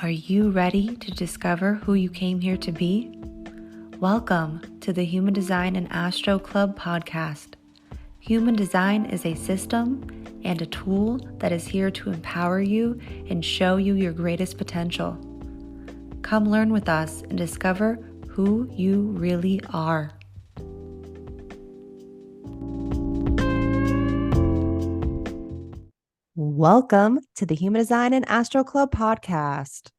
Are you ready to discover who you came here to be? Welcome to the Human Design and Astro Club podcast. Human Design is a system and a tool that is here to empower you and show you your greatest potential. Come learn with us and discover who you really are. Welcome to the Human Design and Astro Club podcast.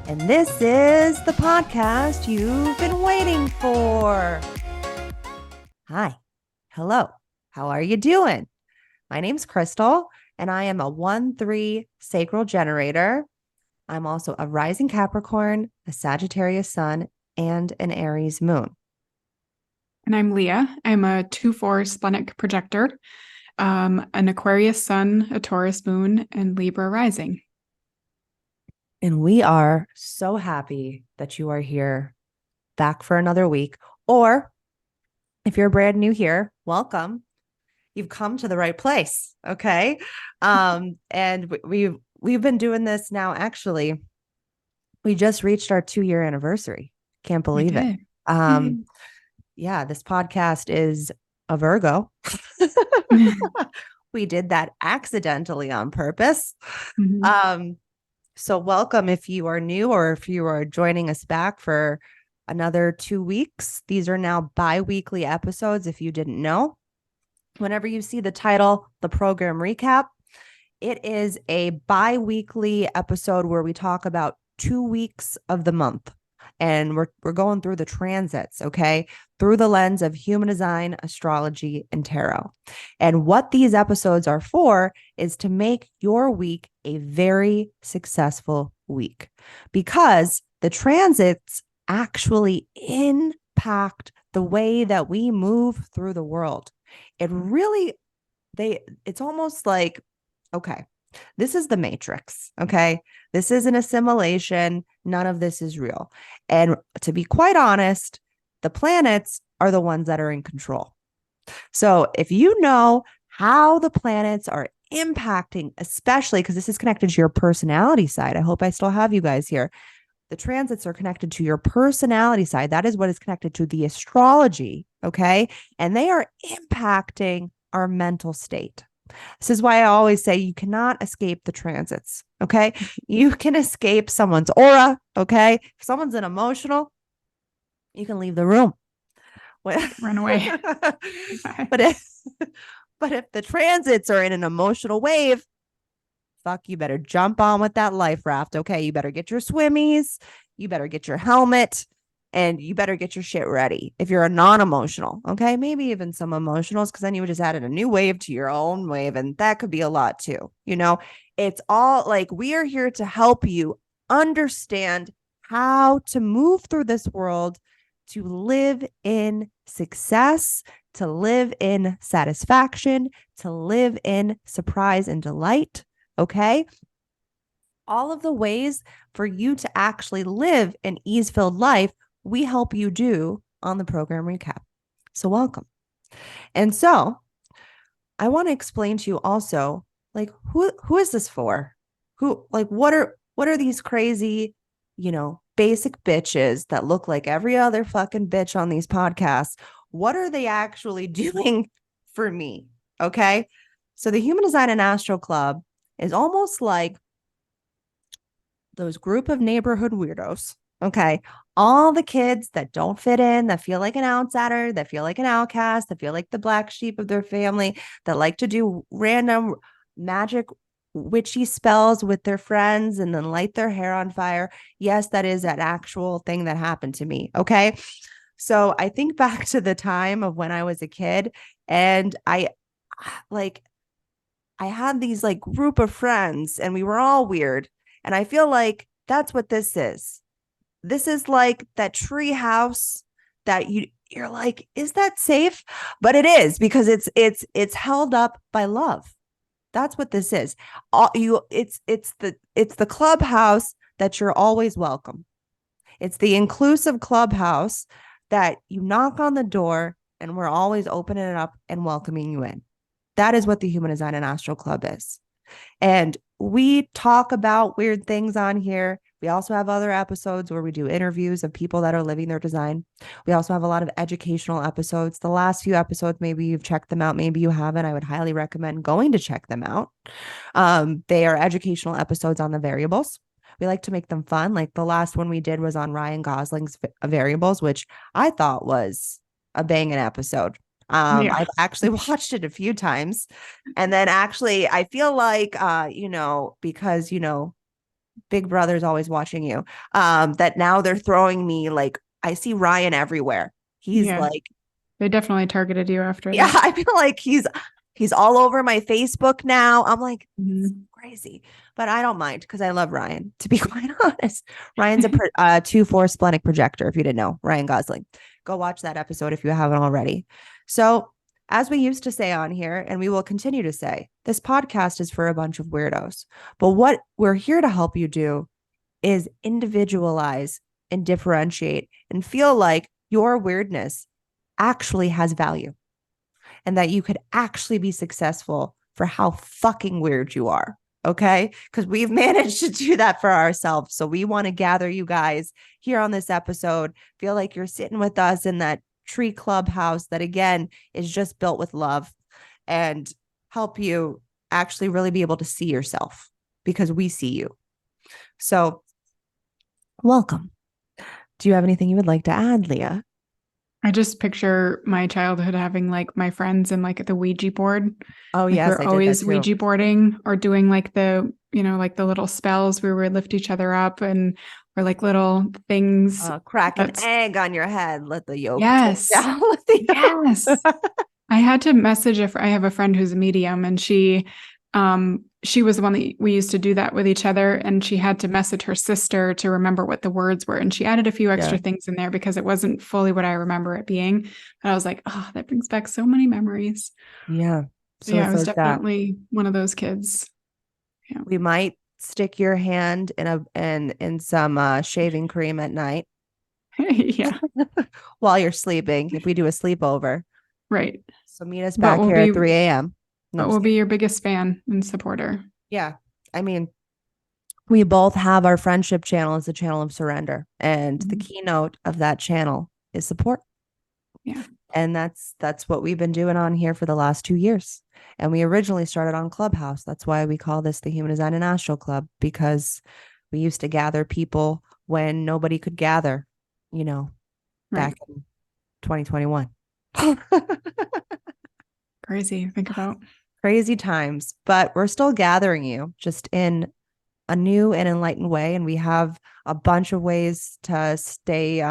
And this is the podcast you've been waiting for. Hi. Hello. How are you doing? My name's Krystle, and I am a 1-3 sacral generator. I'm also a rising Capricorn, a Sagittarius sun, and an Aries moon. And I'm Leah. I'm a 2-4 splenic projector, an Aquarius sun, a Taurus moon, and Libra rising. And we are so happy that you are here back for another week. Or if you're brand new here, welcome. You've come to the right place. Okay. And we've been doing this now. Actually, we just reached our 2-year anniversary. Can't believe it. Yeah, this podcast is a Virgo. We did that accidentally on purpose. So welcome if you are new or if you are joining us back for another 2 weeks. These are now bi-weekly episodes if you didn't know. Whenever you see the title, the program recap, it is a bi-weekly episode where we talk about 2 weeks of the month. And we're going through the transits, okay, through the lens of human design, astrology, and tarot. And what these episodes are for is to make your week a very successful week, because the transits actually impact the way that we move through the world. It's almost like, okay, this is the Matrix, okay? This is an assimilation. None of this is real. And to be quite honest, the planets are the ones that are in control. So if you know how the planets are impacting, especially because this is connected to your personality side, I hope I still have you guys here. The transits are connected to your personality side. That is what is connected to the astrology, okay? And they are impacting our mental state. This is why I always say you cannot escape the transits, okay? You can escape someone's aura, okay? If someone's an emotional, you can leave the room. Run away. But if the transits are in an emotional wave, fuck, you better jump on with that life raft, okay? You better get your swimmies, you better get your helmet, and you better get your shit ready if you're a non-emotional, okay? Maybe even some emotionals, because then you would just added a new wave to your own wave, and that could be a lot too. You know, it's all like we are here to help you understand how to move through this world, to live in success, to live in satisfaction, to live in surprise and delight, okay? All of the ways for you to actually live an ease-filled life, we help you do on the program recap. So welcome. And so I want to explain to you also, like, who is this for? What are these crazy, basic bitches that look like every other fucking bitch on these podcasts? What are they actually doing for me? Okay. So the Human Design and Astro Club is almost like those group of neighborhood weirdos. Okay. All the kids that don't fit in, that feel like an outsider, that feel like an outcast, that feel like the black sheep of their family, that like to do random magic witchy spells with their friends and then light their hair on fire. Yes, that is an actual thing that happened to me. Okay. So I think back to the time of when I was a kid, and I had these like group of friends and we were all weird. And I feel like that's what this is. This is like that tree house that you're like, is that safe? But it is, because it's held up by love. That's what this is. It's the clubhouse that you're always welcome. It's the inclusive clubhouse that you knock on the door and we're always opening it up and welcoming you in. That is what the Human Design and Astro Club is. And we talk about weird things on here. We also have other episodes where we do interviews of people that are living their design. We also have a lot of educational episodes. The last few episodes, maybe you've checked them out, maybe you haven't. I would highly recommend going to check them out. They are educational episodes on the variables. We like to make them fun. Like the last one we did was on Ryan Gosling's variables, which I thought was a banging episode. Yeah. I've actually watched it a few times. And then actually, I feel like, because, Big Brother's always watching you, that now they're throwing me like, I see Ryan everywhere. He's Yeah. like, They definitely targeted you after yeah, that. I feel like he's all over my Facebook now. I'm like, crazy, but I don't mind because I love Ryan, to be quite honest. Ryan's a 2/4 splenic projector. If you didn't know, Ryan Gosling, go watch that episode if you haven't already. So as we used to say on here, and we will continue to say, this podcast is for a bunch of weirdos, but what we're here to help you do is individualize and differentiate and feel like your weirdness actually has value and that you could actually be successful for how fucking weird you are. Okay. Because we've managed to do that for ourselves. So we want to gather you guys here on this episode. Feel like you're sitting with us in that tree clubhouse that, again, is just built with love and help you actually really be able to see yourself because we see you. So, welcome. Do you have anything you would like to add, Leah? I just picture my childhood having like my friends and like the Ouija board. Oh, Like yes, we're I did that always too. Ouija boarding or doing like like the little spells where we lift each other up or like little things. Crack an egg on your head. Let the yolk drip Yes. down. Let the yolk. Yes. I had to message I have a friend who's a medium and she was the one that we used to do that with each other. And she had to message her sister to remember what the words were. And she added a few extra things in there because it wasn't fully what I remember it being. But I was like, oh, that brings back so many memories. Yeah. So yeah, I was definitely one of those kids. Yeah. We might stick your hand in some shaving cream at night. Yeah. While you're sleeping, if we do a sleepover. Right. So meet us back here at 3 a.m. But we'll be your biggest fan and supporter. Yeah. I mean, we both have our friendship channel as a channel of surrender. And the keynote of that channel is support. Yeah. And that's what we've been doing on here for the last 2 years. And we originally started on Clubhouse. That's why we call this the Human Design and Astro Club, because we used to gather people when nobody could gather, back in 2021. Crazy. Think about crazy times, but we're still gathering you just in a new and enlightened way. And we have a bunch of ways to stay,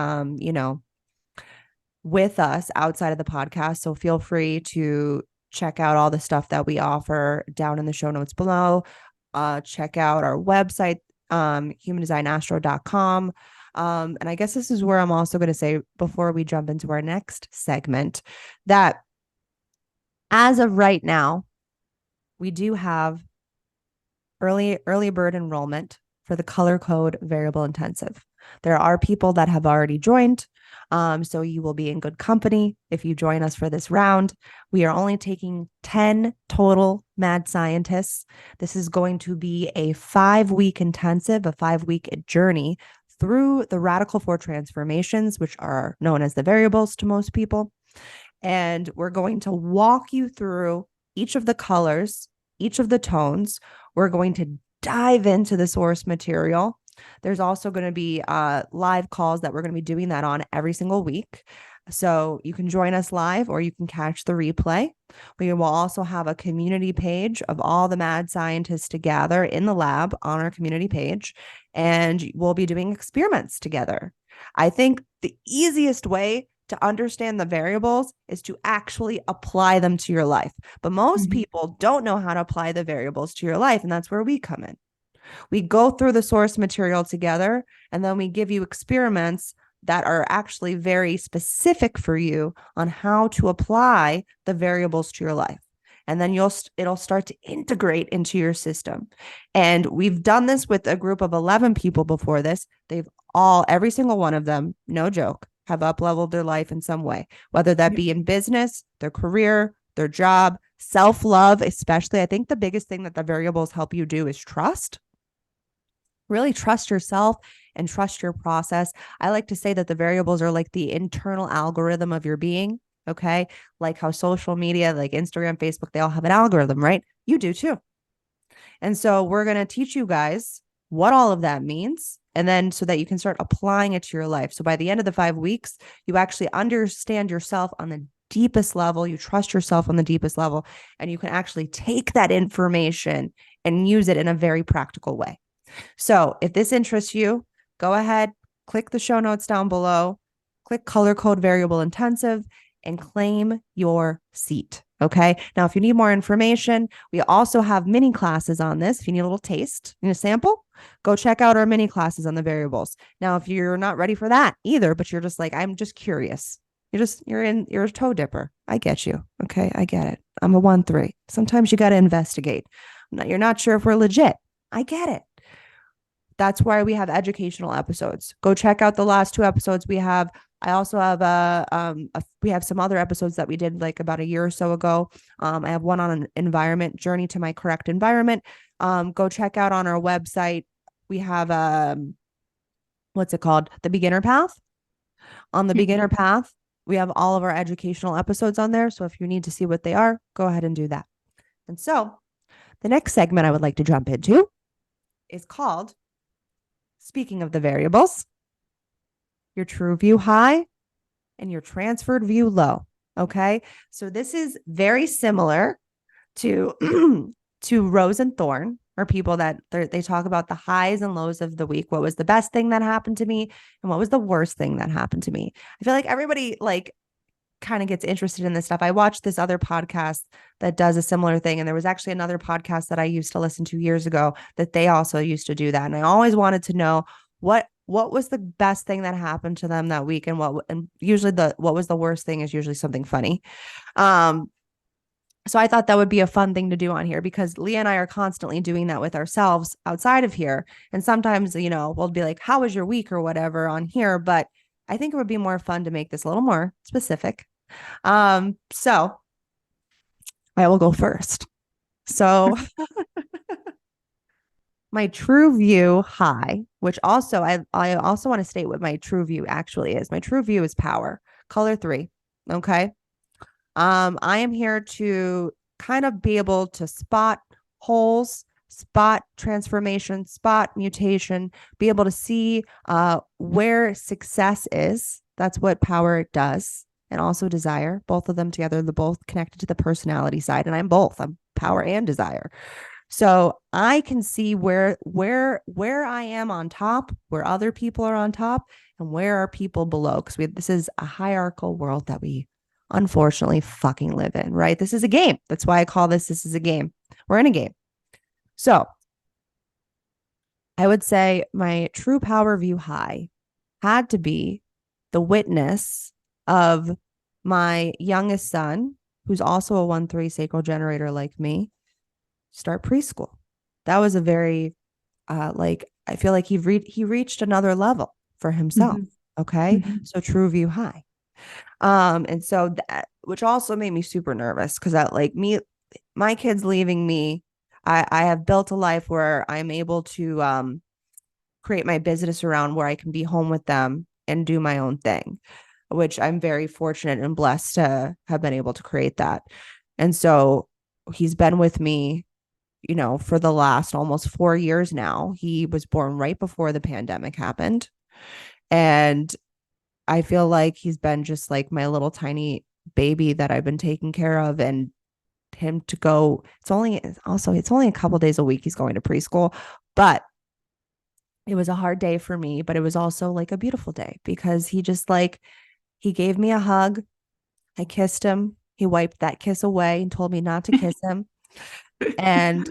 with us outside of the podcast. So feel free to check out all the stuff that we offer down in the show notes below. Check out our website, humandesignastro.com. And I guess this is where I'm also going to say, before we jump into our next segment, that as of right now, we do have early bird enrollment for the color code variable intensive. There are people that have already joined. So you will be in good company if you join us for this round. We are only taking 10 total mad scientists. This is going to be a 5-week intensive, a 5-week journey through the radical 4 transformations, which are known as the variables to most people. And we're going to walk you through each of the colors, each of the tones. We're going to dive into the source material. There's also going to be live calls that we're going to be doing that on every single week. So you can join us live or you can catch the replay. We will also have a community page of all the mad scientists together in the lab on our community page, and we'll be doing experiments together. I think the easiest way to understand the variables is to actually apply them to your life. But most people don't know how to apply the variables to your life, and that's where we come in. We go through the source material together, and then we give you experiments that are actually very specific for you on how to apply the variables to your life. And then it'll start to integrate into your system. And we've done this with a group of 11 people before this. Every single one of them, no joke, have up-leveled their life in some way, whether that be in business, their career, their job, Self-love, especially. I think the biggest thing that the variables help you do is trust. Really trust yourself and trust your process. I like to say that the variables are like the internal algorithm of your being. Okay. Like how social media, like Instagram, Facebook, they all have an algorithm, right? You do too. And so we're going to teach you guys what all of that means. And then so that you can start applying it to your life. So by the end of the 5 weeks, you actually understand yourself on the deepest level. You trust yourself on the deepest level, and you can actually take that information and use it in a very practical way. So if this interests you, go ahead, click the show notes down below, click color code variable intensive, and claim your seat. Okay. Now, if you need more information, we also have mini classes on this. If you need a little taste and a sample, go check out our mini classes on the variables. Now, if you're not ready for that either, but you're just like, I'm just curious. You're a toe dipper. I get you. Okay. I get it. I'm a 1-3. Sometimes you got to investigate. You're not sure if we're legit. I get it. That's why we have educational episodes. Go check out the last 2 episodes we have. I also have we have some other episodes that we did like about a year or so ago. I have one on an environment journey to my correct environment. Go check out on our website. We have what's it called? The beginner path. On the beginner path, we have all of our educational episodes on there. So if you need to see what they are, go ahead and do that. And so the next segment I would like to jump into is called, speaking of the variables, your true view high and your transferred view low. Okay. So this is very similar to to Rose and Thorn, or people that they talk about the highs and lows of the week. What was the best thing that happened to me and what was the worst thing that happened to me? I feel like everybody like kind of gets interested in this stuff. I watched this other podcast that does a similar thing. And there was actually another podcast that I used to listen to years ago that they also used to do that. And I always wanted to know what was the best thing that happened to them that week, and usually what was the worst thing is usually something funny. So I thought that would be a fun thing to do on here, because Leah and I are constantly doing that with ourselves outside of here. And sometimes, we'll be like, how was your week or whatever on here, but I think it would be more fun to make this a little more specific. So I will go first. So my true view high, which also I also want to state what my true view actually is. My true view is power, color 3. Okay. I am here to kind of be able to spot holes, spot transformation, spot mutation, be able to see where success is. That's what power does. And also desire, both of them together, they're both connected to the personality side. And I'm both. I'm power and desire. So I can see where I am on top, where other people are on top, and where are people below. Because this is a hierarchical world that we unfortunately fucking live in, right? This is a game. That's why I call this is a game. We're in a game. So I would say my true power view high had to be the witness of my youngest son, who's also a 1-3 sacral generator like me, start preschool. That was a very I feel like he reached another level for himself. Okay. So true view high. And so that, which also made me super nervous, because that my kids leaving me, I have built a life where I'm able to create my business around where I can be home with them and do my own thing, which I'm very fortunate and blessed to have been able to create that. And so he's been with me, for the last almost 4 years now. He was born right before the pandemic happened. And I feel like he's been just like my little tiny baby that I've been taking care of. And him to go, it's only a couple days a week he's going to preschool, but it was a hard day for me, but it was also like a beautiful day, because he just he gave me a hug. I kissed him. He wiped that kiss away and told me not to kiss him. And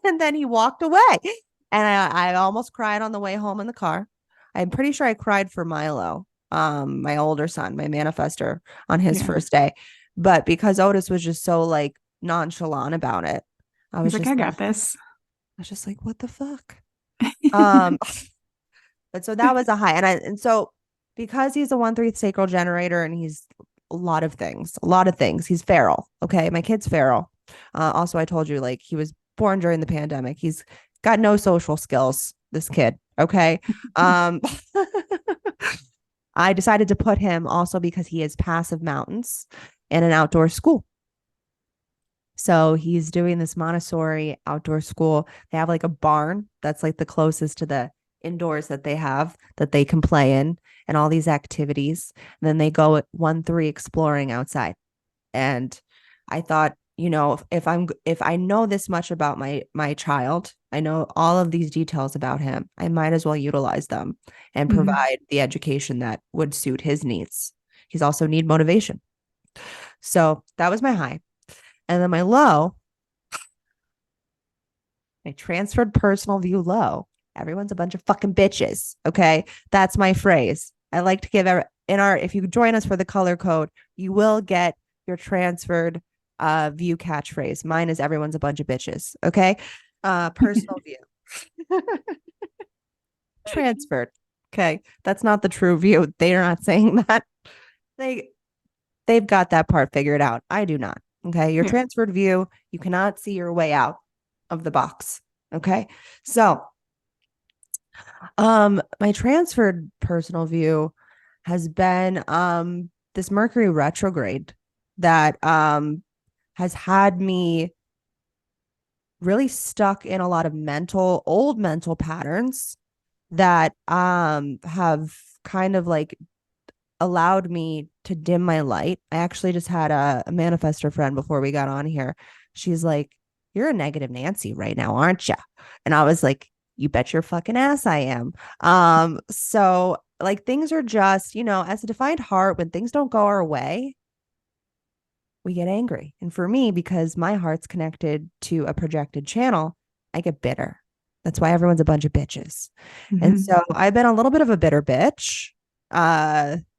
and then he walked away. And I almost cried on the way home in the car. I'm pretty sure I cried for Milo, my older son, my manifester, on his first day. But because Otis was just so nonchalant about it, I was I got this. I was just like, what the fuck? But so that was a high. And so because he's a 1-3 sacral generator and he's a lot of things, a lot of things. He's feral. Okay. My kid's feral. Also, I told you, like, he was born during the pandemic. He's got no social skills, this kid. Okay. Um, I decided to put him also because he is passive mountains in an outdoor school. So he's doing this Montessori outdoor school. They have like a barn that's like the closest to the indoors that they have that they can play in and all these activities. And then they go at 1-3 exploring outside. And I thought, if I know this much about my child, I know all of these details about him, I might as well utilize them and Mhm. provide the education that would suit his needs. He's also need motivation. So that was my high. And then my low, I transferred personal view low. Everyone's a bunch of fucking bitches. Okay. That's my phrase. I like to give if you join us for the color code, you will get your transferred view catchphrase. Mine is everyone's a bunch of bitches. Okay. Personal view. Transferred. Okay. That's not the true view. They are not saying that. They they've got that part figured out. I do not. Okay. Your Yeah. transferred view, you cannot see your way out of the box. Okay. So, my transferred personal view has been this Mercury retrograde that has had me really stuck in a lot of old mental patterns that have kind of like allowed me to dim my light. I actually just had a manifestor friend before we got on here. She's like, "You're a negative Nancy right now, aren't you?" And I was like, "You bet your fucking ass I am." So like things are just, as a defined heart, when things don't go our way, we get angry. And for me, because my heart's connected to a projected channel, I get bitter. That's why everyone's a bunch of bitches. And Mhm. so I've been a little bit of a bitter bitch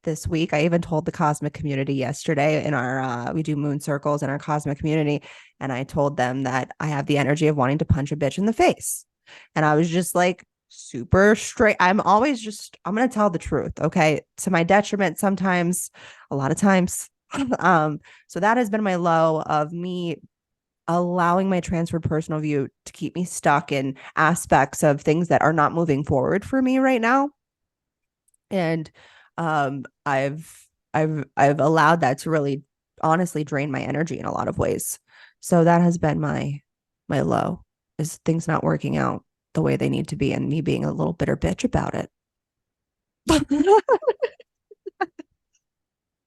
this week. I even told the cosmic community yesterday in our we do moon circles in our cosmic community, and I told them that I have the energy of wanting to punch a bitch in the face. And I was just like super straight. I'm going to tell the truth, okay? To my detriment sometimes, a lot of times. So that has been my low of me allowing my transferred personal view to keep me stuck in aspects of things that are not moving forward for me right now. And I've allowed that to really honestly drain my energy in a lot of ways. So that has been my low, is things not working out the way they need to be and me being a little bitter bitch about it.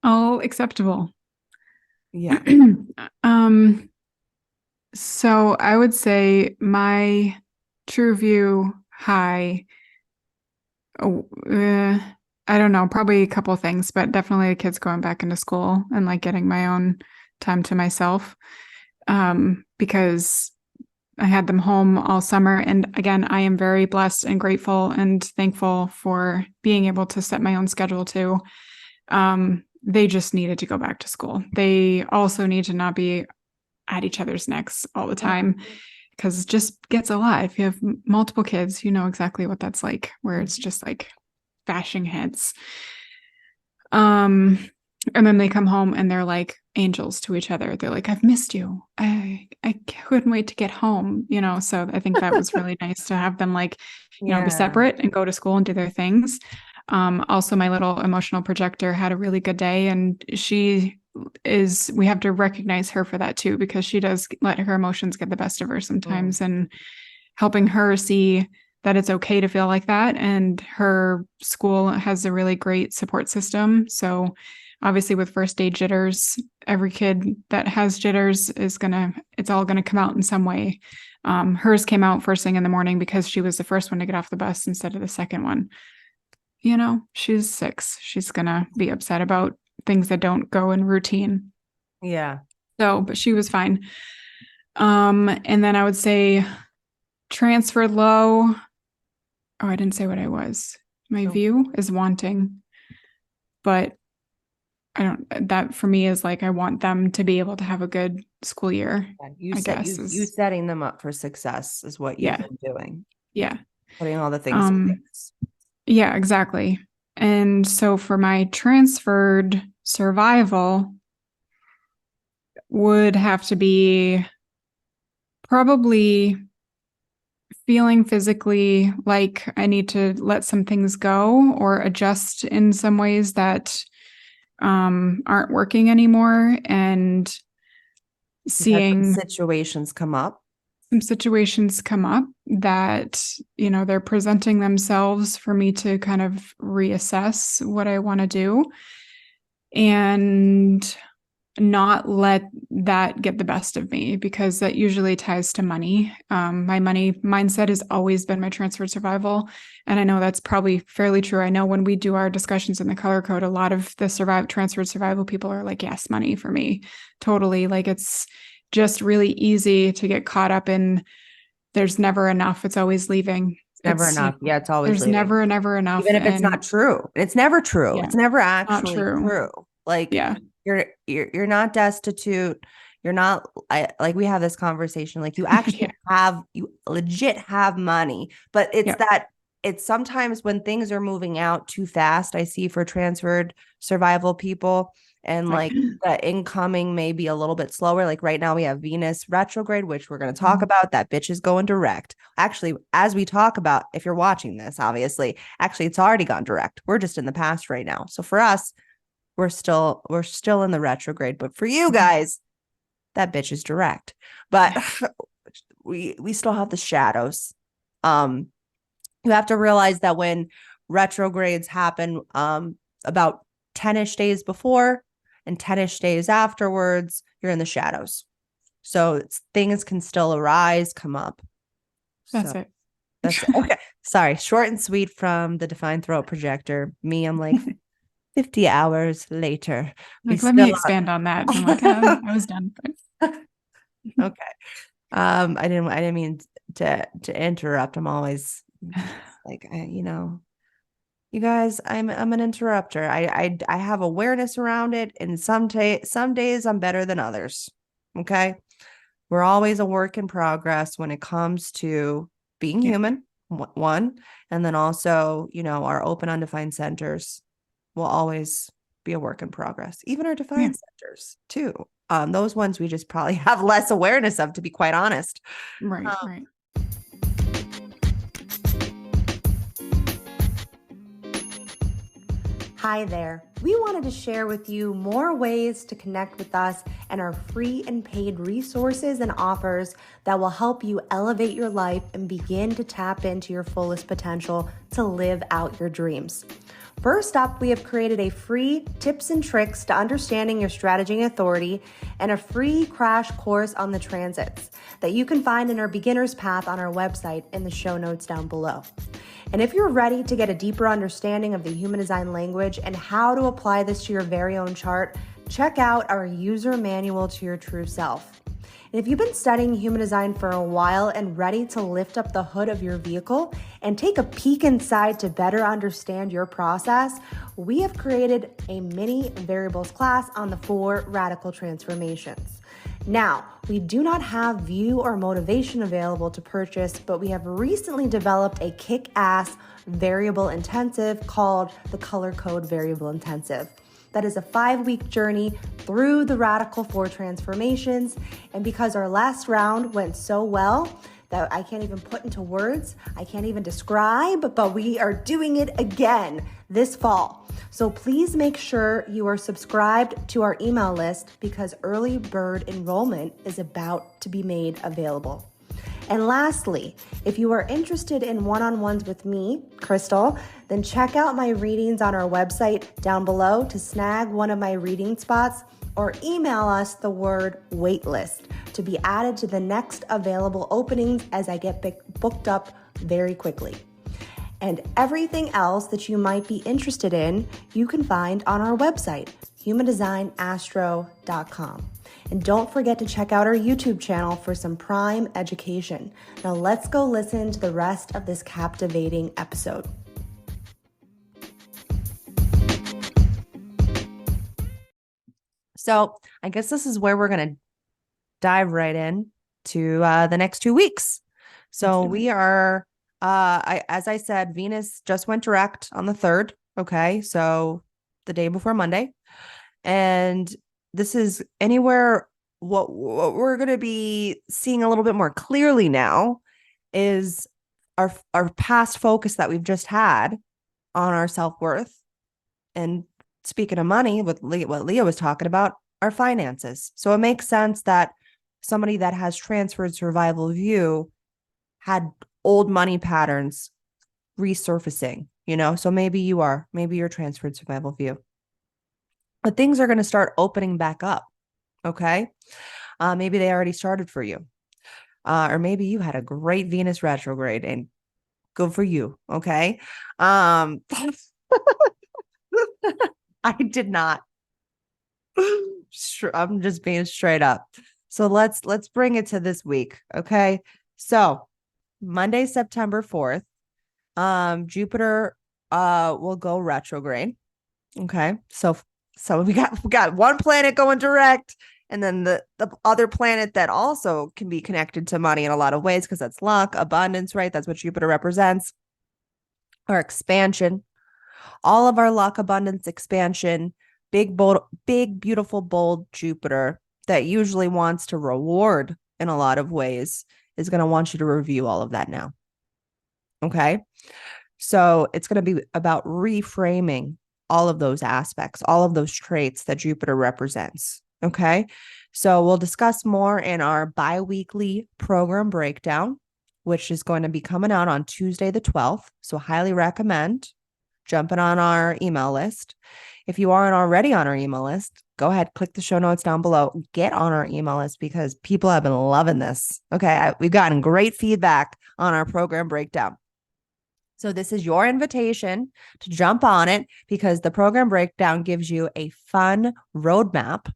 All acceptable. Yeah. um, so I would say my true view high. Oh, I don't know, probably a couple things, but definitely the kids going back into school and like getting my own time to myself. Because I had them home all summer. And again, I am very blessed and grateful and thankful for being able to set my own schedule too. They just needed to go back to school. They also need to not be at each other's necks all the time because it just gets a lot. If you have multiple kids, you know exactly what that's like, where it's just like bashing heads. And then they come home and they're like angels to each other. They're like, "I've missed you. I couldn't wait to get home." So I think that was really nice to have them like, be Yeah. separate and go to school and do their things. Also my little emotional projector had a really good day, and we have to recognize her for that too, because she does let her emotions get the best of her sometimes, and helping her see that it's okay to feel like that. And her school has a really great support system. So obviously with first day jitters, every kid that has jitters it's all gonna come out in some way. Hers came out first thing in the morning because she was the first one to get off the bus instead of the second one. She's 6. She's gonna be upset about things that don't go in routine. Yeah. So, but she was fine. And then I would say transfer low. Oh, I didn't say what I was. My view is wanting, but that for me is like, I want them to be able to have a good school year. You I said guess you is, setting them up for success is what you've yeah, been doing. yeah. Putting all the things in Um, place. yeah, exactly. And so for my transferred survival would have to be probably feeling physically like I need to let some things go or adjust in some ways that aren't working anymore, and You've had some seeing situations come up. some situations come up that, they're presenting themselves for me to kind of reassess what I want to do and not let that get the best of me, because that usually ties to money. My money mindset has always been my transferred survival. And I know that's probably fairly true. I know when we do our discussions in the color code, a lot of the transferred survival people are like, yes, money for me. Totally. Like, it's just really easy to get caught up in there's never enough. It's always leaving. It's never enough. Yeah, it's always There's leaving. never enough. Even if it's not true. It's never true. Yeah, It's never not actually true. Like, Yeah. you're not destitute. You're not, like, we have this conversation, like, you actually you legit have money, but it's sometimes when things are moving out too fast, I see, for transferred survival people, and like the incoming may be a little bit slower. Like right now we have Venus retrograde, which we're going to talk about. That bitch is going direct. Actually, as we talk about, if you're watching this, obviously, actually it's already gone direct. We're just in the past right now. So for us, we're still in the retrograde, but for you guys, that bitch is direct. But we still have the shadows. You have to realize that when retrogrades happen, about 10-ish days before and 10-ish days afterwards, you're in the shadows. So things can still arise, come up. That's it. That's it. Okay. Sorry. Short and sweet from the Defined Throat Projector. Me, I'm like 50 hours later. Like, let me expand on that. I'm like, I was done. Okay. I didn't mean to interrupt. I'm always like, you guys, I'm an interrupter. I have awareness around it, and some days I'm better than others. Okay. We're always a work in progress when it comes to being human, one, and then also, our open undefined centers will always be a work in progress. Even our defined centers too. Those ones we just probably have less awareness of, to be quite honest. Right. Hi there. We wanted to share with you more ways to connect with us and our free and paid resources and offers that will help you elevate your life and begin to tap into your fullest potential to live out your dreams. First up, we have created a free tips and tricks to understanding your strategy and authority, and a free crash course on the transits that you can find in our beginner's path on our website in the show notes down below. And if you're ready to get a deeper understanding of the human design language and how to apply this to your very own chart, check out our user manual to your true self. And if you've been studying human design for a while and ready to lift up the hood of your vehicle and take a peek inside to better understand your process, we have created a mini variables class on the 4 radical transformations. Now, we do not have view or motivation available to purchase, but we have recently developed a kick-ass variable intensive called the Color Code Variable Intensive. That is a 5-week journey through the radical 4 transformations. And because our last round went so well that I can't even put into words, I can't even describe, but we are doing it again this fall. So please make sure you are subscribed to our email list, because early bird enrollment is about to be made available. And lastly, if you are interested in one-on-ones with me, Krystle, then check out my readings on our website down below to snag one of my reading spots, or email us the word waitlist to be added to the next available openings as I get booked up very quickly. And everything else that you might be interested in, you can find on our website, humandesignastro.com. And don't forget to check out our YouTube channel for some prime education. Now let's go listen to the rest of this captivating episode. So I guess this is where we're going to dive right in to the next 2 weeks. So we are, as I said, Venus just went direct on the 3rd. Okay. So the day before Monday. And this is anywhere what we're going to be seeing a little bit more clearly now is our past focus that we've just had on our self-worth. And speaking of money, with what Leah was talking about, our finances. So it makes sense that somebody that has transferred survival view had old money patterns resurfacing, so maybe you're transferred survival view, but things are going to start opening back up. Okay. Maybe they already started for you. Or maybe you had a great Venus retrograde and good for you. Okay. I did not. I'm just being straight up. So let's bring it to this week. Okay. So Monday, September 4th, Jupiter will go retrograde. Okay. So we got one planet going direct, and then the other planet that also can be connected to money in a lot of ways, because that's luck, abundance, right? That's what Jupiter represents. Our expansion, all of our luck, abundance, expansion, big, bold, big, beautiful, bold Jupiter that usually wants to reward in a lot of ways is going to want you to review all of that now. Okay. So it's going to be about reframing all of those aspects, all of those traits that Jupiter represents. Okay. So we'll discuss more in our bi-weekly program breakdown, which is going to be coming out on Tuesday, the 12th. So highly recommend jumping on our email list. If you aren't already on our email list, go ahead, click the show notes down below, get on our email list, because people have been loving this. Okay. We've gotten great feedback on our program breakdown. So this is your invitation to jump on it, because the program breakdown gives you a fun roadmap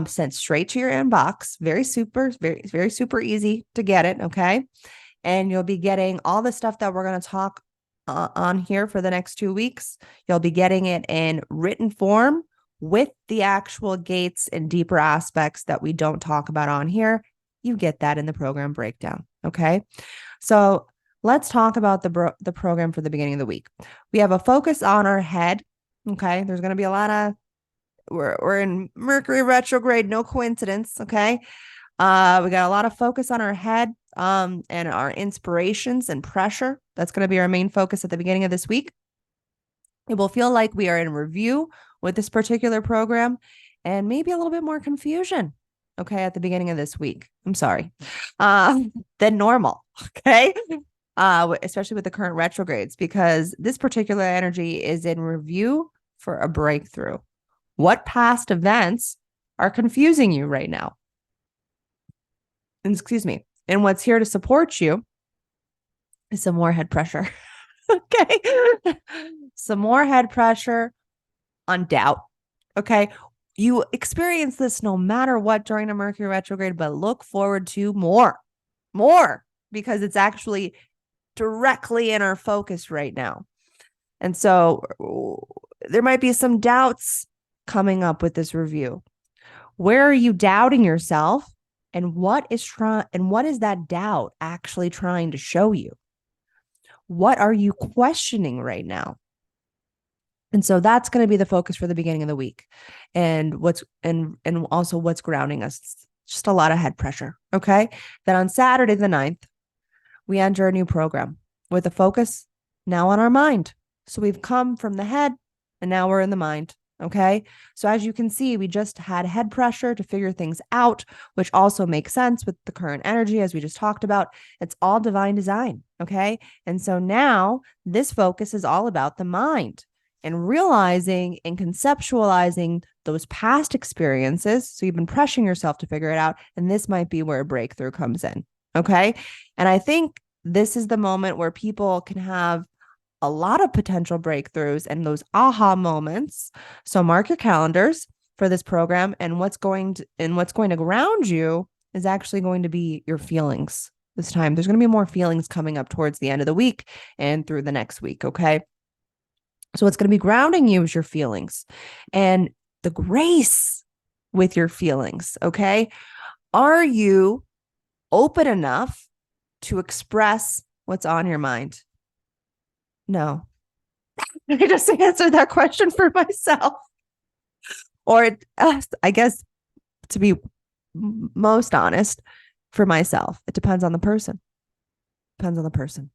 sent straight to your inbox. Very super easy to get it. Okay. And you'll be getting all the stuff that we're going to talk on here for the next 2 weeks. You'll be getting it in written form with the actual gates and deeper aspects that we don't talk about on here. You get that in the program breakdown. Okay. So let's talk about the program for the beginning of the week. We have a focus on our head. Okay. There's going to be a lot of, we're in Mercury retrograde, no coincidence. Okay. We got a lot of focus on our head, and our inspirations and pressure. That's going to be our main focus at the beginning of this week. It will feel like we are in review with this particular program, and maybe a little bit more confusion. Okay. At the beginning of this week. I'm sorry. Than normal. Okay. Especially with the current retrogrades, because this particular energy is in review for a breakthrough. What past events are confusing you right now? Excuse me. And what's here to support you is some more head pressure. Okay. Some more head pressure on doubt. Okay. You experience this no matter what during a Mercury retrograde, but look forward to more, because it's actually directly in our focus right now. And so there might be some doubts coming up with this review. Where are you doubting yourself? And what is that doubt actually trying to show you? What are you questioning right now? And so that's going to be the focus for the beginning of the week. And also what's grounding us. Just a lot of head pressure. Okay. Then on Saturday, the 9th, we enter a new program with a focus now on our mind. So we've come from the head and now we're in the mind. Okay. So as you can see, we just had head pressure to figure things out, which also makes sense with the current energy, as we just talked about. It's all divine design. Okay. And so now this focus is all about the mind and realizing and conceptualizing those past experiences. So you've been pressuring yourself to figure it out. And this might be where a breakthrough comes in. Okay. And I think this is the moment where people can have a lot of potential breakthroughs and those aha moments. So mark your calendars for this program, and what's going to ground you is actually going to be your feelings this time. There's going to be more feelings coming up towards the end of the week and through the next week. Okay. So what's going to be grounding you is your feelings and the grace with your feelings. Okay. Are you open enough to express what's on your mind? No. I just answered that question for myself. Or I guess to be most honest for myself, it depends on the person. Depends on the person.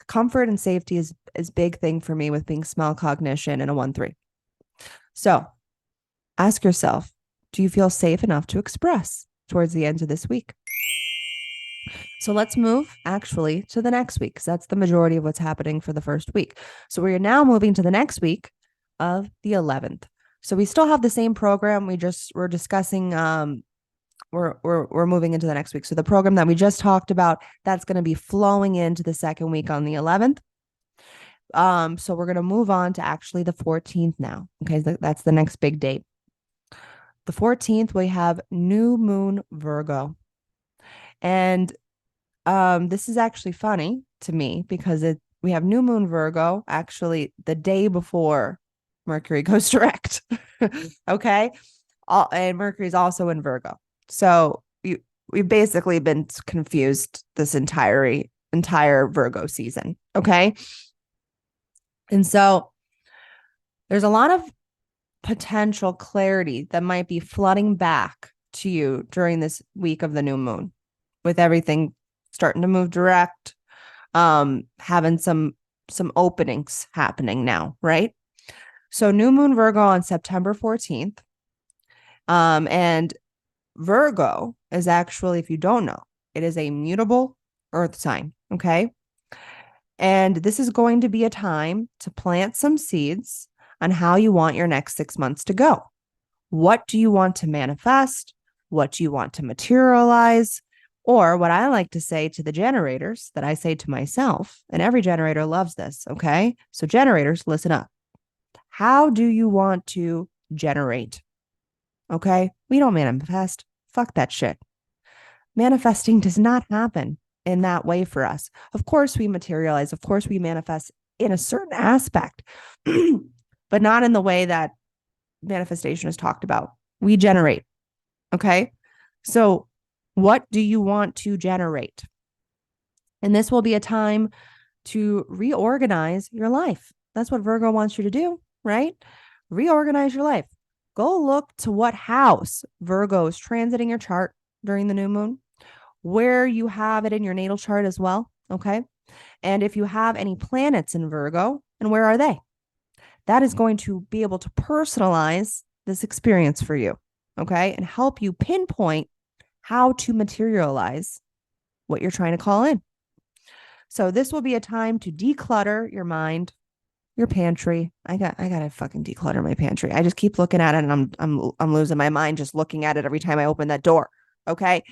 Comfort and safety is big thing for me with being smell cognition and a 1-3. So ask yourself, do you feel safe enough to express towards the end of this week? So let's move actually to the next week, because that's the majority of what's happening for the first week. So we're now moving to the next week of the 11th. So we still have the same program. We're discussing, we're moving into the next week. So the program that we just talked about, that's going to be flowing into the second week on the 11th. So we're going to move on to actually the 14th now. Okay. That's the next big date. The 14th, we have new moon Virgo. And this is actually funny to me because we have new moon Virgo actually the day before Mercury goes direct. Okay. And Mercury is also in Virgo. So we've basically been confused this entire Virgo season. Okay. And so there's a lot of potential clarity that might be flooding back to you during this week of the new moon, with everything starting to move direct, having some openings happening now, right? So new moon Virgo on September 14th. And Virgo is actually, if you don't know, it is a mutable earth sign, okay? And this is going to be a time to plant some seeds on how you want your next 6 months to go. What do you want to manifest? What do you want to materialize? Or what I like to say to the generators that I say to myself, and every generator loves this, okay? So generators, listen up. How do you want to generate? Okay? We don't manifest. Fuck that shit. Manifesting does not happen in that way for us. Of course we materialize. Of course we manifest in a certain aspect, but not in the way that manifestation is talked about. We generate. Okay? So what do you want to generate? And this will be a time to reorganize your life. That's what Virgo wants you to do, right? Reorganize your life. Go look to what house Virgo is transiting your chart during the new moon, where you have it in your natal chart as well. Okay. And if you have any planets in Virgo, and where are they? That is going to be able to personalize this experience for you. Okay. And help you pinpoint how to materialize what you're trying to call in. So this will be a time to declutter your mind, your pantry. I gotta fucking declutter my pantry. I just keep looking at it and I'm losing my mind just looking at it every time I open that door. Okay.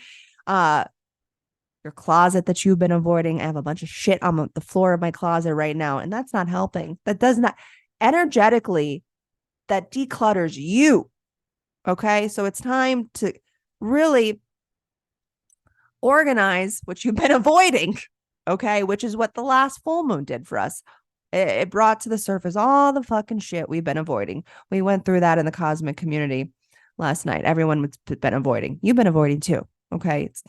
Your closet that you've been avoiding. I have a bunch of shit on the floor of my closet right now, and that's not helping. That does not energetically, that declutters you. Okay. So it's time to really organize what you've been avoiding. Okay. Which is what the last full moon did for us. It brought to the surface all the fucking shit we've been avoiding. We went through that in the cosmic community last night. Everyone has been avoiding. You've been avoiding too. Okay. It's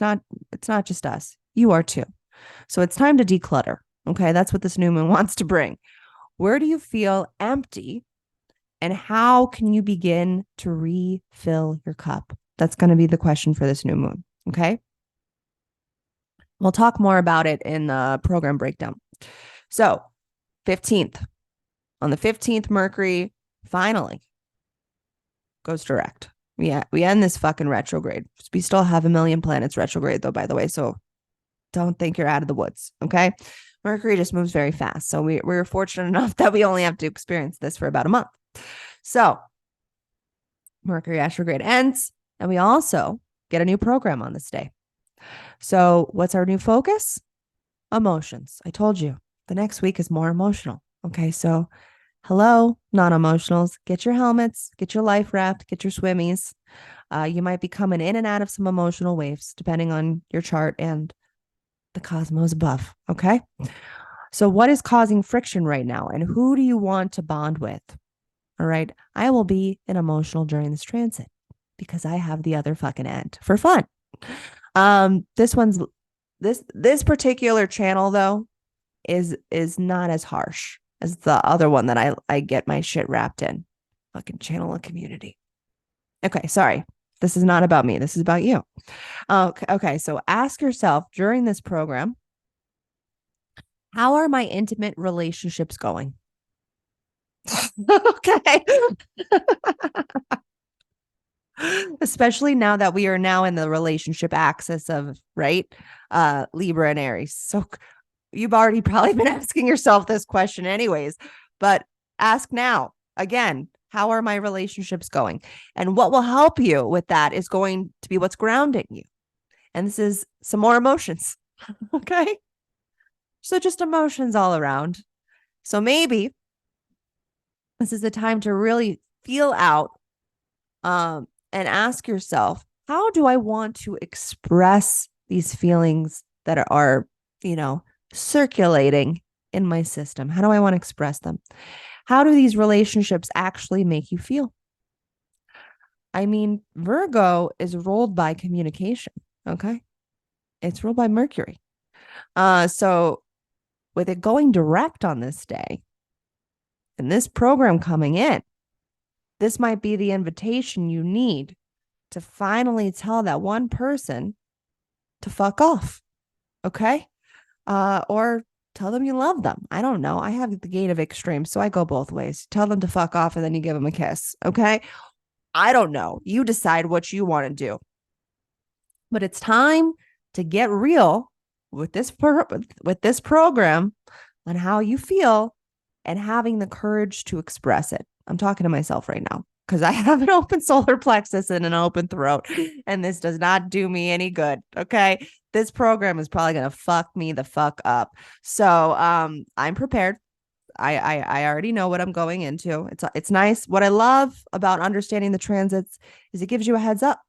not just us. You are too. So it's time to declutter. Okay. That's what this new moon wants to bring. Where do you feel empty? And how can you begin to refill your cup? That's going to be the question for this new moon. Okay. We'll talk more about it in the program breakdown. So 15th. On the 15th, Mercury finally goes direct. Yeah, we end this fucking retrograde. We still have a million planets retrograde though, by the way. So don't think you're out of the woods. Okay. Mercury just moves very fast. So we're fortunate enough that we only have to experience this for about a month. So Mercury retrograde ends, and we also get a new program on this day. So what's our new focus? Emotions. I told you the next week is more emotional. Okay. So hello, non-emotionals, get your helmets, get your life raft, get your swimmies. You might be coming in and out of some emotional waves, depending on your chart and the cosmos above. Okay. So what is causing friction right now? And who do you want to bond with? All right. I will be an emotional during this transit because I have the other fucking end for fun. This particular channel though is not as harsh as the other one that I get my shit wrapped in. Fucking channel of community. Okay, sorry. This is not about me. This is about you. Okay. So ask yourself during this program, how are my intimate relationships going? Okay. Especially now that we are now in the relationship axis of, right? Libra and Aries. So you've already probably been asking yourself this question anyways, but ask now again, how are my relationships going? And what will help you with that is going to be what's grounding you. And this is some more emotions. Okay. So just emotions all around. So maybe this is the time to really feel out and ask yourself, how do I want to express these feelings that are, circulating in my system? How do I want to express them? How do these relationships actually make you feel? I mean, Virgo is ruled by communication. Okay. It's ruled by Mercury. So with it going direct on this day and this program coming in, this might be the invitation you need to finally tell that one person to fuck off. Okay. Or tell them you love them. I don't know. I have the gate of extremes, so I go both ways. Tell them to fuck off and then you give them a kiss. Okay. I don't know. You decide what you want to do. But it's time to get real with this program on how you feel and having the courage to express it. I'm talking to myself right now because I have an open solar plexus and an open throat, and this does not do me any good. Okay. This program is probably going to fuck me the fuck up. So I'm prepared. I already know what I'm going into. It's nice. What I love about understanding the transits is it gives you a heads up.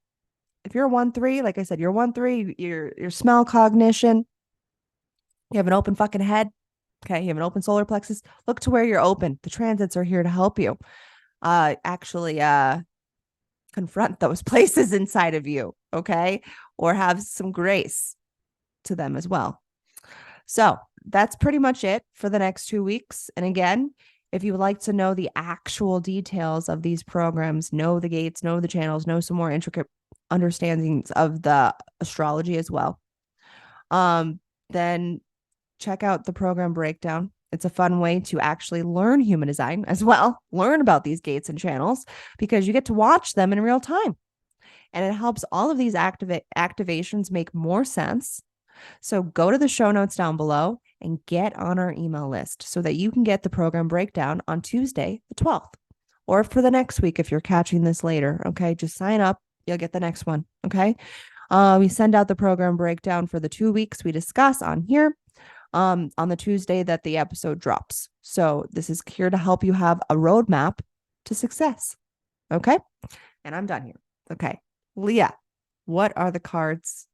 If you're 1-3, like I said, you're 1-3, your smell cognition, you have an open fucking head. Okay. You have an open solar plexus. Look to where you're open. The transits are here to help you actually confront those places inside of you. Okay. Or have some grace to them as well. So that's pretty much it for the next 2 weeks. And again, if you would like to know the actual details of these programs, know the gates, know the channels, know some more intricate understandings of the astrology as well, then check out the program breakdown. It's a fun way to actually learn human design as well, learn about these gates and channels because you get to watch them in real time. And it helps all of these activations make more sense. So go to the show notes down below and get on our email list so that you can get the program breakdown on Tuesday, the 12th, or for the next week if you're catching this later. Okay, just sign up. You'll get the next one. Okay. We send out the program breakdown for the 2 weeks we discuss on here on the Tuesday that the episode drops. So this is here to help you have a roadmap to success. Okay. And I'm done here. Okay. Leah, what are the cards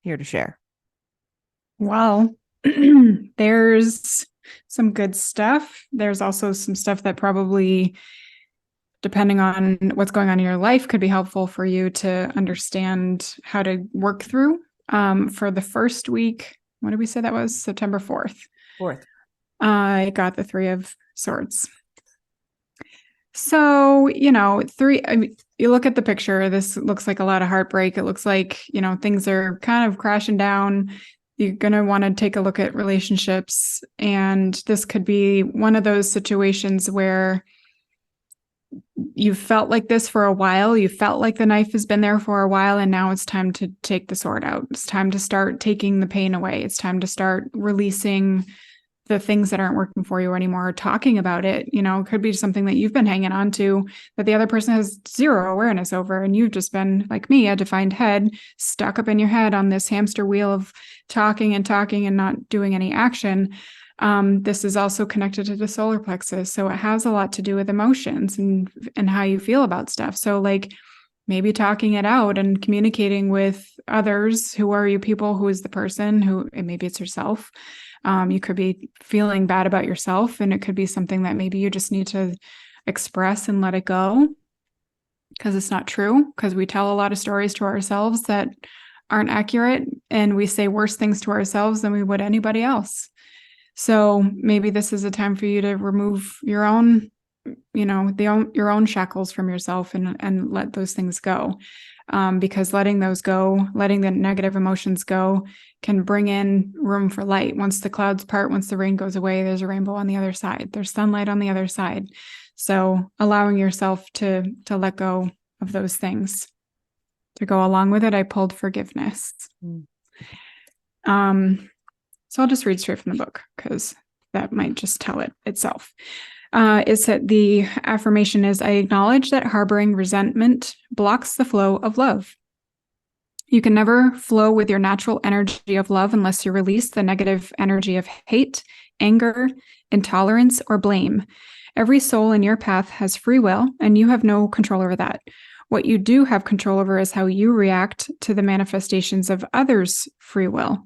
here to share? Well, there's some good stuff. There's also some stuff that probably, depending on what's going on in your life, could be helpful for you to understand how to work through. For the first week, what did we say that was? September 4th. 4th. I got the 3 of Swords. So, three, I mean, you look at the picture, this looks like a lot of heartbreak. It looks like, things are kind of crashing down. You're going to want to take a look at relationships. And this could be one of those situations where you felt like this for a while. You felt like the knife has been there for a while. And now it's time to take the sword out. It's time to start taking the pain away. It's time to start releasing the things that aren't working for you anymore, talking about it. It could be something that you've been hanging on to that the other person has zero awareness over. And you've just been, like me, a defined head stuck up in your head on this hamster wheel of talking and not doing any action. This is also connected to the solar plexus. So it has a lot to do with emotions and how you feel about stuff. So like maybe talking it out and communicating with others. Who are you people? Who is the person who, and maybe it's yourself. You could be feeling bad about yourself, and it could be something that maybe you just need to express and let it go because it's not true, because we tell a lot of stories to ourselves that aren't accurate, and we say worse things to ourselves than we would anybody else. So maybe this is a time for you to remove your own your own shackles from yourself and let those things go. Because letting those go, letting the negative emotions go, can bring in room for light. Once the clouds part, once the rain goes away, there's a rainbow on the other side. There's sunlight on the other side. So allowing yourself to let go of those things. To go along with it, I pulled forgiveness. So I'll just read straight from the book because that might just tell it itself. It's that the affirmation is, I acknowledge that harboring resentment blocks the flow of love. You can never flow with your natural energy of love unless you release the negative energy of hate, anger, intolerance, or blame. Every soul in your path has free will, and you have no control over that. What you do have control over is how you react to the manifestations of others' free will.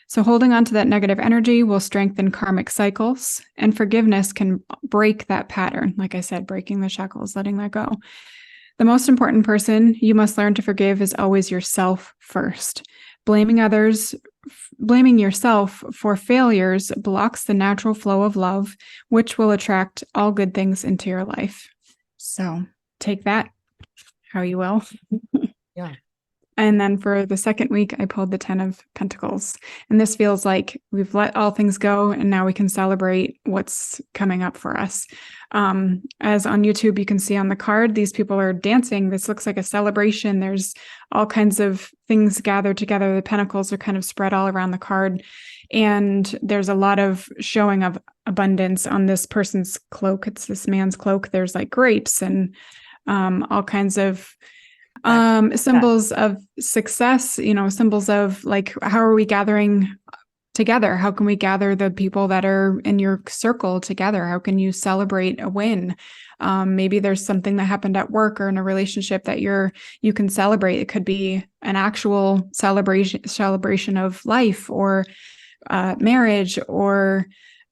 So holding on to that negative energy will strengthen karmic cycles, and forgiveness can break that pattern. Like I said, breaking the shackles, letting that go. The most important person you must learn to forgive is always yourself first. Blaming yourself for failures blocks the natural flow of love, which will attract all good things into your life. So take that how you will. Yeah. And then for the second week, I pulled the 10 of Pentacles. And this feels like we've let all things go, and now we can celebrate what's coming up for us. As on YouTube, you can see on the card, these people are dancing. This looks like a celebration. There's all kinds of things gathered together. The pentacles are kind of spread all around the card. And there's a lot of showing of abundance on this person's cloak. It's this man's cloak. There's like grapes and all kinds of symbols of success, symbols of like, how are we gathering together? How can we gather the people that are in your circle together? How can you celebrate a win? Maybe there's something that happened at work or in a relationship that you can celebrate. It could be an actual celebration of life or marriage, or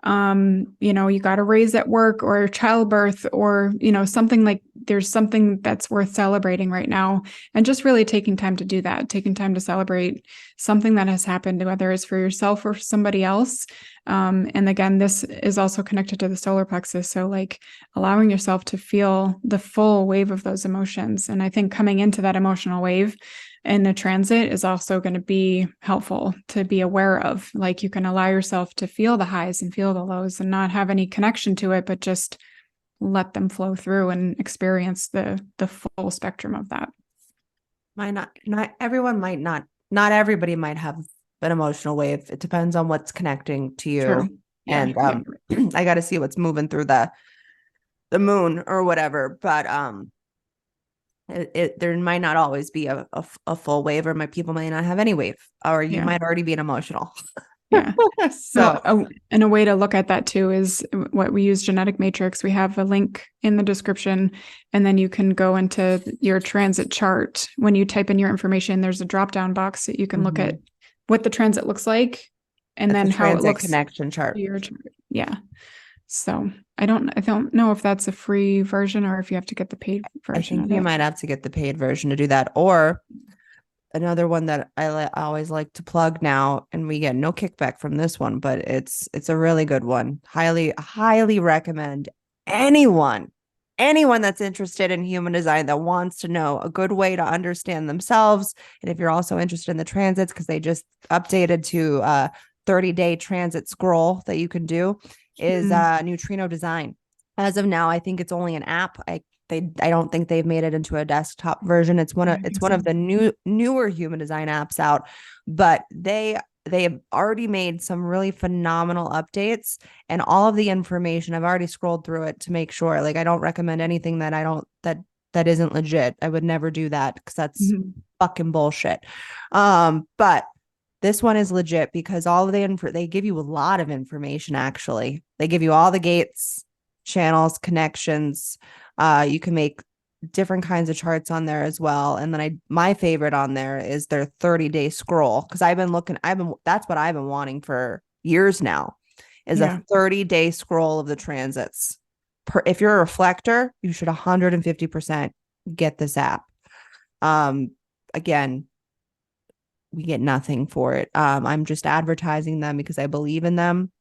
you got a raise at work or childbirth, or, something like there's something that's worth celebrating right now. And just really taking time to do that, taking time to celebrate something that has happened, whether it's for yourself or somebody else. And again, this is also connected to the solar plexus. So like allowing yourself to feel the full wave of those emotions. And I think coming into that emotional wave in the transit is also going to be helpful to be aware of. Like you can allow yourself to feel the highs and feel the lows and not have any connection to it, but just let them flow through and experience the full spectrum of that. Not everybody might have an emotional wave. It depends on what's connecting to you. True. Yeah. And I got to see what's moving through the moon or whatever, but there might not always be a full wave, or people might not have any wave, or you might already be an emotional. Yeah. So and a way to look at that too is what we use, genetic matrix. We have a link in the description, and then you can go into your transit chart. When you type in your information, there's a drop down box that you can look at what the transit looks like, and then how it looks. Connection chart. Yeah. So I don't know if that's a free version or if you have to get the paid version. I think you might have to get the paid version to do that. Or another one that I always like to plug now, and we get no kickback from this one, but it's a really good one. Highly recommend anyone that's interested in human design, that wants to know a good way to understand themselves. And if you're also interested in the transits, because they just updated to 30-day transit scroll that you can do, is Neutrino Design. As of now, I think it's only an app. I don't think they've made it into a desktop version. It's one of the newer human design apps out, but they have already made some really phenomenal updates, and all of the information, I've already scrolled through it to make sure. Like, I don't recommend anything that isn't legit. I would never do that, because that's fucking bullshit. But this one is legit, because all of they give you a lot of information. Actually, they give you all the gates, channels, connections. You can make different kinds of charts on there as well. And then my favorite on there is their 30-day scroll, because that's what I've been wanting for years now, is a 30-day scroll of the transits. If you're a reflector, you should 150% get this app. Again, we get nothing for it. I'm just advertising them because I believe in them.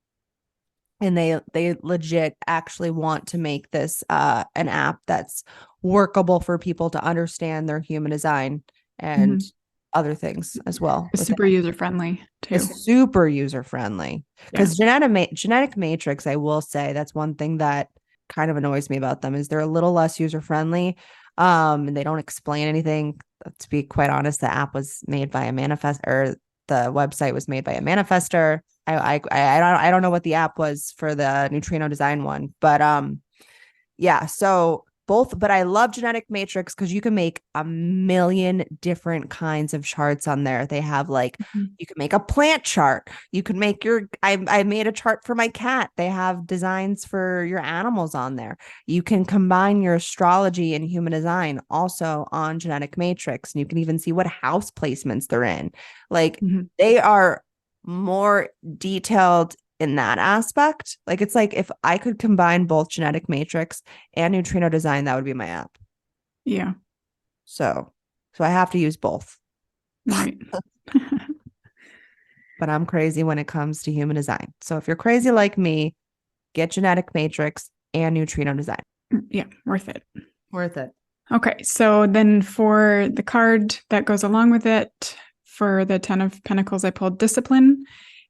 And they legit actually want to make this an app that's workable for people to understand their human design and other things as well. It's super user friendly too. It's super user friendly because genetic matrix, I will say that's one thing that kind of annoys me about them is they're a little less user friendly. And they don't explain anything. To be quite honest, the app was made by a the website was made by a manifester. I don't know what the app was for the neutrino design one, but yeah, so both, but I love genetic matrix because you can make a million different kinds of charts on there. They have like you can make a plant chart. You can make I made a chart for my cat. They have designs for your animals on there. You can combine your astrology and human design also on genetic matrix, and you can even see what house placements they're in. Like they are more detailed in that aspect. Like it's like if I could combine both genetic matrix and neutrino design, that would be my app. Yeah. So I have to use both. Right. But I'm crazy when it comes to human design. So if you're crazy like me, get genetic matrix and neutrino design. Yeah, worth it. Worth it. Okay, so then for the card that goes along with it, for the 10 of Pentacles, I pulled discipline.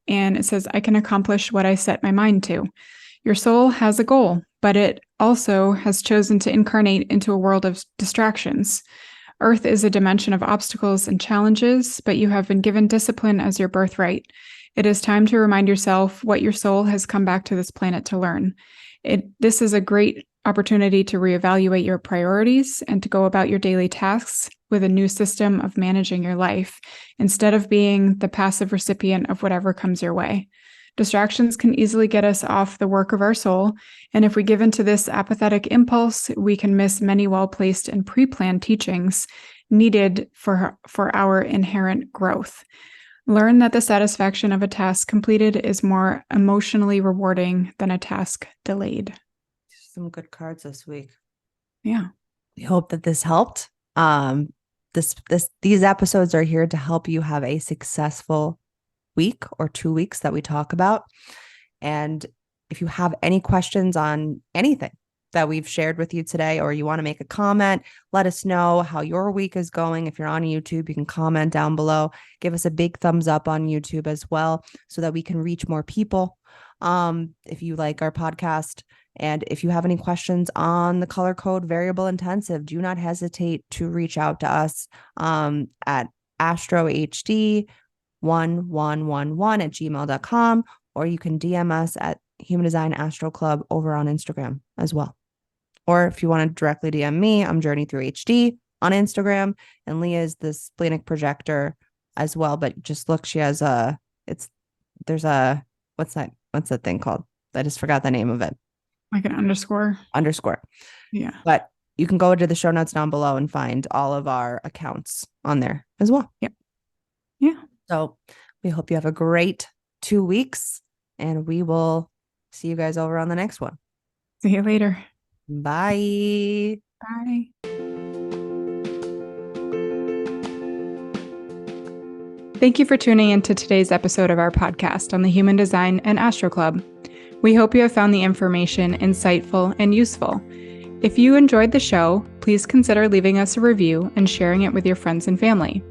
And it says, I can accomplish what I set my mind to. Your soul has a goal, but it also has chosen to incarnate into a world of distractions. Earth is a dimension of obstacles and challenges, but you have been given discipline as your birthright. It is time to remind yourself what your soul has come back to this planet to learn. This is a great opportunity to reevaluate your priorities and to go about your daily tasks with a new system of managing your life, instead of being the passive recipient of whatever comes your way. Distractions can easily get us off the work of our soul, and if we give into this apathetic impulse, we can miss many well-placed and pre-planned teachings needed for our inherent growth. Learn that the satisfaction of a task completed is more emotionally rewarding than a task delayed. Some good cards this week. Yeah. We hope that this helped. These episodes are here to help you have a successful week or 2 weeks that we talk about. And if you have any questions on anything that we've shared with you today, or you want to make a comment, let us know how your week is going. If you're on YouTube, you can comment down below. Give us a big thumbs up on YouTube as well, so that we can reach more people. If you like our podcast, and if you have any questions on the color code variable intensive, do not hesitate to reach out to us at astrohd1111@gmail.com, or you can DM us at Human Design Astro Club over on Instagram as well. Or if you want to directly DM me, I'm Journey Through HD on Instagram, and Leah is the Splenic Projector as well. But just look, she has there's a what's that thing called? I just forgot the name of it. Like an underscore. Yeah. But you can go to the show notes down below and find all of our accounts on there as well. Yep. Yeah. So we hope you have a great 2 weeks, and we will see you guys over on the next one. See you later. Bye. Bye. Thank you for tuning into today's episode of our podcast on the Human Design and Astro Club. We hope you have found the information insightful and useful. If you enjoyed the show, please consider leaving us a review and sharing it with your friends and family.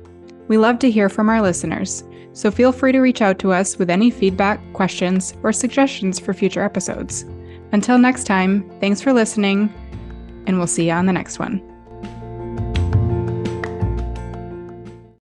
We love to hear from our listeners, so feel free to reach out to us with any feedback, questions, or suggestions for future episodes. Until next time, thanks for listening, and we'll see you on the next one.